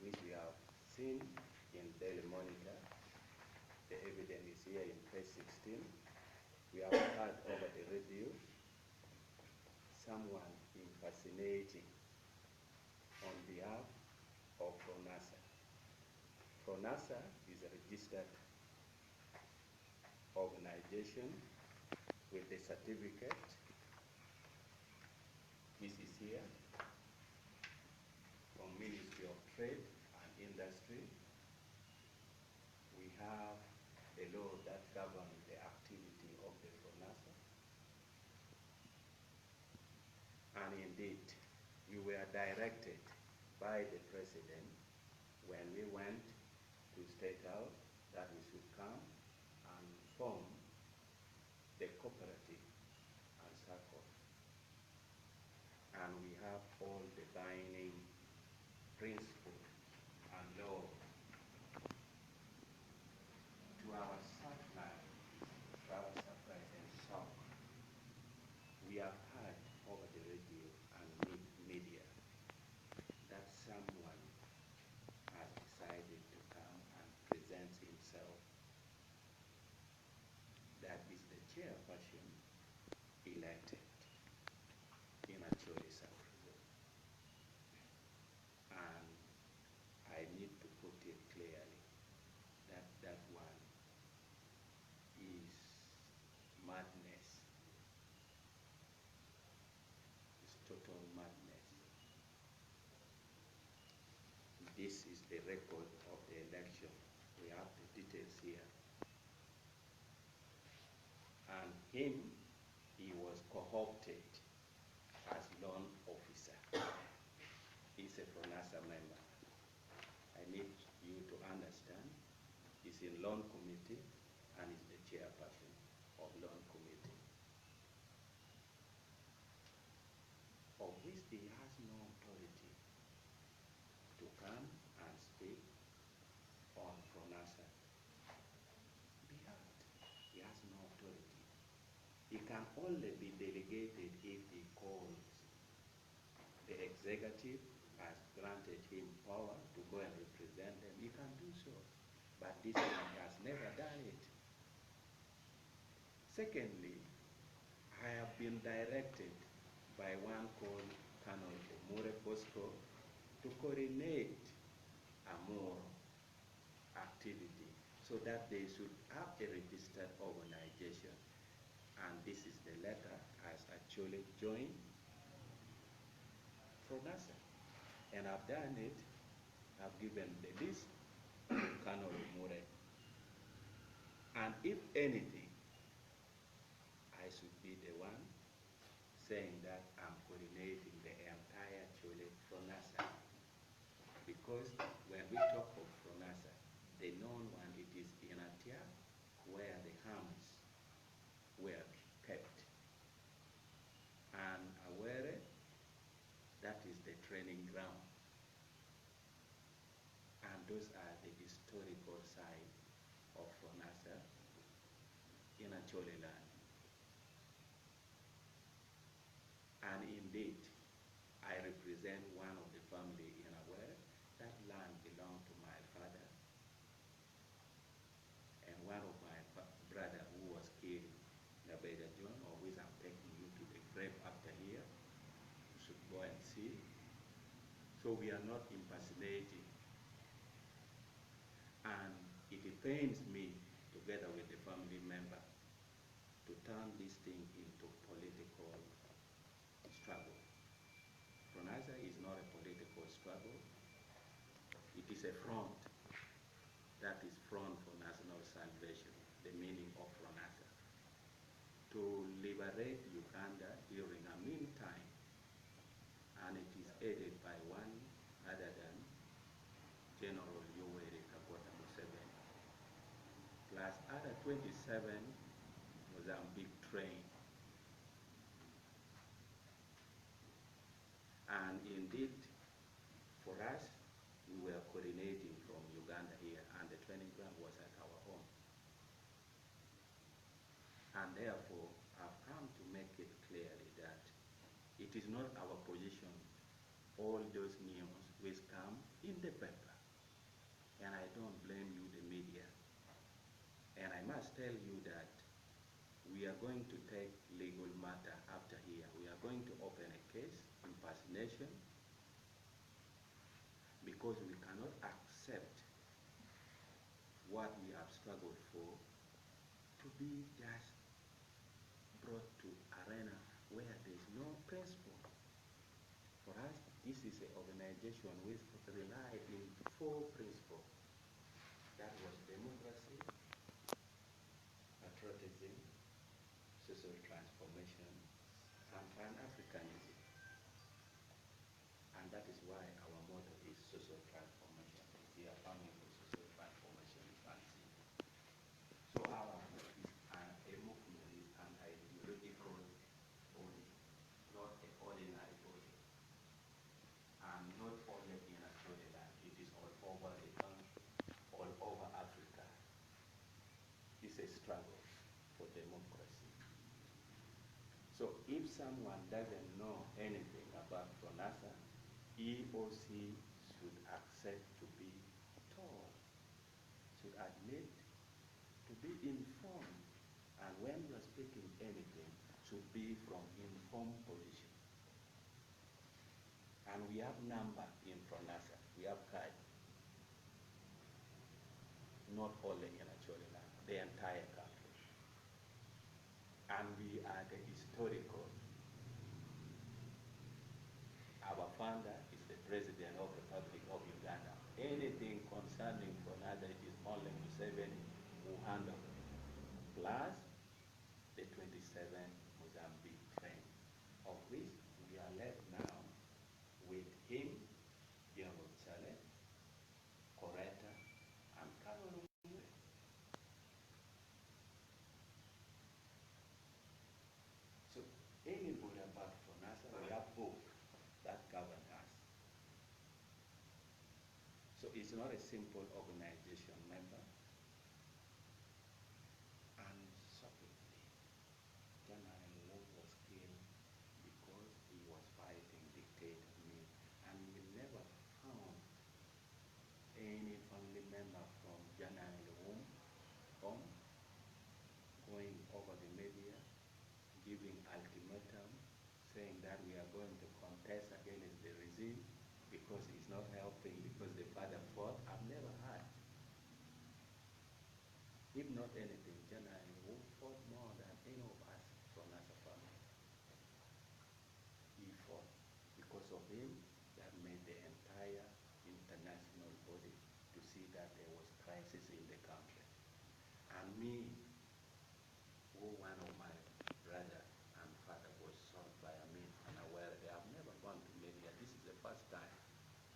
which we have seen in Daily Monitor. The evidence is here in page 16. We have heard over the radio someone impersonating on behalf of Fronasa. Fronasa is a registered organization with a certificate. This is here from Ministry of Trade and Industry. We have a law that governs the activity of the Fronasa. And indeed, we were directed by the President when we went to State House that we should come and form the cooperative and circle. And we have all the binding principles and law to our supply and stock. We have heard over the radio and media that someone has decided to come and present himself. That is the chairperson elected in Acholi South. And I need to put it clearly that that one is madness. It's total madness. This is the record of the election. We have the details here. And him, he was co-opted as loan officer. He's a Fronasa member. I need you to understand, he's in loan committee and is the chairperson of loan committee, of which he has no authority to come and speak on Fronasa behalf. He has no authority. He can only be delegated if he calls. The executive has granted him power to go and represent them. He can do so. But this man has never done it. Secondly, I have been directed by one called Colonel Mure Bosco to coordinate a more activity so that they should have a registered organization. And this is the letter as Acholi joined Fronasa. And I've done it. I've given the list to Colonel Mure. And if anything, I should be the one saying that I'm coordinating the entire Acholi Fronasa. Because when we talk of Fronasa, the known one, it is in Atia where the arms were kept. And Awere, that is the training ground. And those are the historical side of Fronasa in Acholi land. And indeed, I represent one of the family in Awere. That land belonged to my father. And one of my brother who was killed, the Beda John, of which I'm taking you to the grave after here. You should go and see. So we are not impersonating. And it pains me, together with the family member, to turn this thing into political struggle. Fronasa is not a political struggle. It is a front. That is Front for National Salvation, the meaning of Fronasa. To liberate Uganda during a meantime, and it is aided by one other than General Yoweri Kaguta Museveni, plus other 27 Mozambique train. And indeed, for us, we were coordinating from Uganda here, and the training ground was at our home. And therefore, I've come to make it clearly that it is not our position, all those news which come in the paper, And I don't blame you, the media. And I must tell you that we are going to take legal matter after here. We are going to open a case, impersonation, because we cannot accept what we have struggled for to be just brought to arena where there's no principle. For us, this is an organization which relies in 4 principles. That was democracy, patriotism, social transformation, and Pan-Africanism. And that is why our motto is social transformation. We are farming for social transformation in Fancy. So our is a movement, is an ideological body, not an ordinary body. And not only in Acholi land, it is all over the country, all over Africa. It's a struggle for democracy. So if someone doesn't know anything about Fronasa, he or she should accept to be told, should admit to be informed. And when you are speaking anything, should be from informed position. And we have number in Fronasa, we have card. Not only in Acholi land, the entire country. And we are the historical. Our founder is the President of the Republic of Uganda. Anything concerning Fronasa, it is only Museveni who handle, plus the 27 Mozambique train, of which we are left now with him, Chale, Coretta, and Carol. So anybody about Fronasa, we have both that govern us. So it's not a simple organization member. And shockingly, Jonam was killed because he was fighting dictator. And we never found any family member from Jonam home going over the media, giving ultimatum, saying that we are going to contest against the regime because he's not helping, because the father fought. I've never heard. If not anything, Jonam fought more than any of us from Nasa family. He fought. Because of him, that made the entire international body to see that there was crisis in the country. And me, who one of my brother and father was shot by a mean unaware, they have never gone to media. This is the first time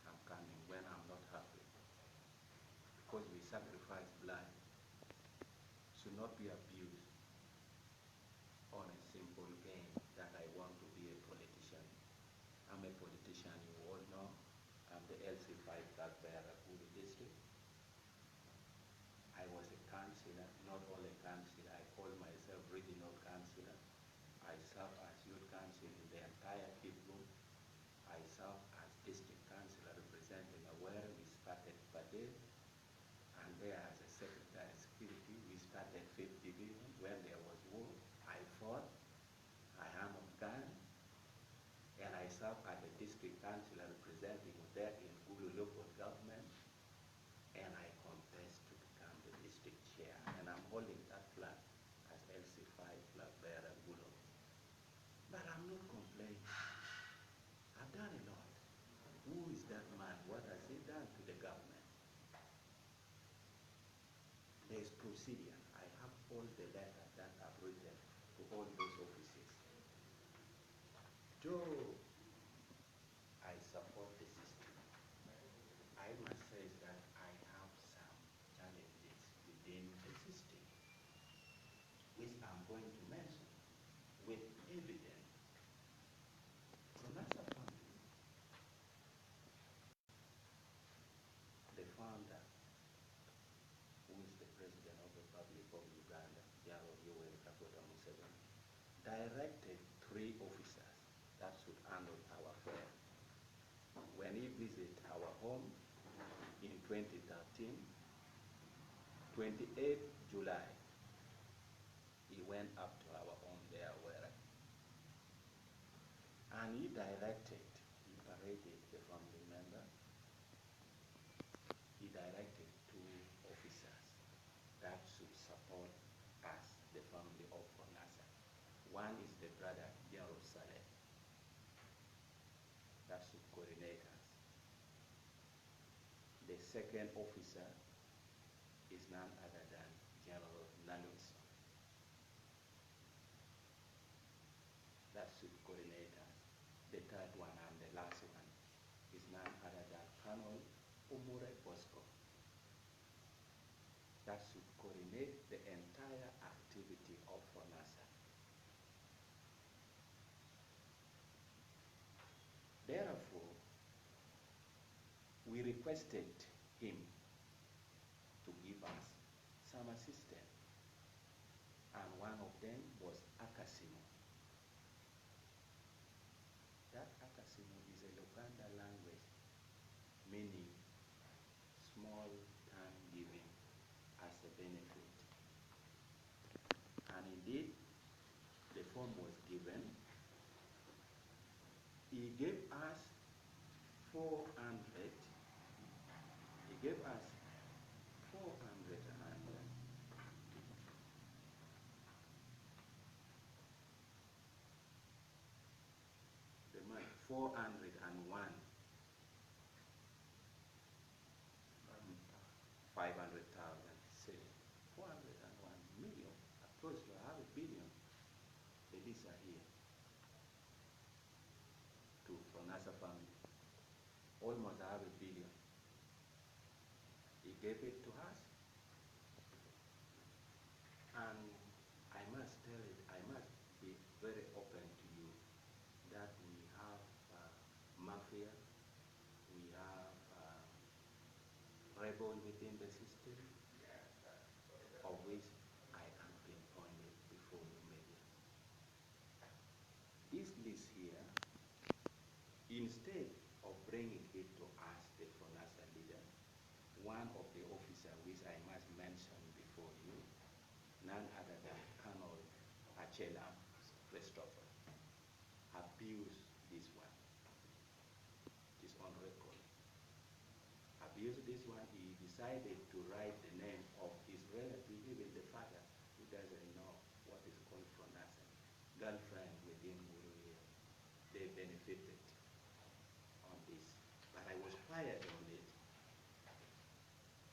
I'm coming when I'm not happy. Because we sacrifice blood should not be abused on a simple game that I want to be a politician. I'm a politician, you all know. I'm the LC5 flag bearer Gulu district. I was a councillor, not only councillor, I call myself regional councillor. I serve as youth council in the entire Kibum. I serve as district councillor representing where we started Pade, and there as a secretary of security, we started 5th Division. When there was war, I fought, I hammered gun, and I serve as a district councillor representing there in Gulu local government, and I contest to become the district chair, and I'm holding that flag as LC5 flag bearer Gulu. But I'm not complaining. I've done a lot. Who is that man? What has he done to the government? There's procedure. I have all the letters that I've written to all those offices. Though I support the system, I must say that I have some challenges within the system, which I'm going to mention with evidence. Fronasa family, the founder, who is the President of the Republic of Uganda, directed 3 officers that should handle our affairs. When he visited our home, he in 2013, 28th July, he went up to our home there, where, and he paraded the family member. He directed two officers that should support us, the family of Fronasa. One is the brother, General Saleh, that should coordinate us. The second officer is none other than General Nalutso, that should coordinate us. The third one and the last one is none other than Colonel Umure Bosco, that should coordinate the entire activity of Fronasa. Therefore, we requested him to give us some assistance, and one of them was Akasimo. That Akasimo is a Uganda language meaning small time giving as a benefit. And indeed, the form was given. He gave us 400. He gave us 400 the money, 401, 500,000, say 401 million, close to half a billion. The lists are here to Fronasa family, almost half a billion. He gave it to us, and I must tell it, I must be very open to you that we have mafia, we have rebel within the system, of which I can pinpoint it before you maybe. This list here, instead of bringing it to us, the Fronasa leader, one of the officers which I must mention before you, none other than Colonel Acholi, Christopher, abused this one. It is on record. Abused this one. He decided to write the name of his relative, even the father, who doesn't know what is called Fronasa, girlfriend within Guru here. They benefited on this. But I was quiet on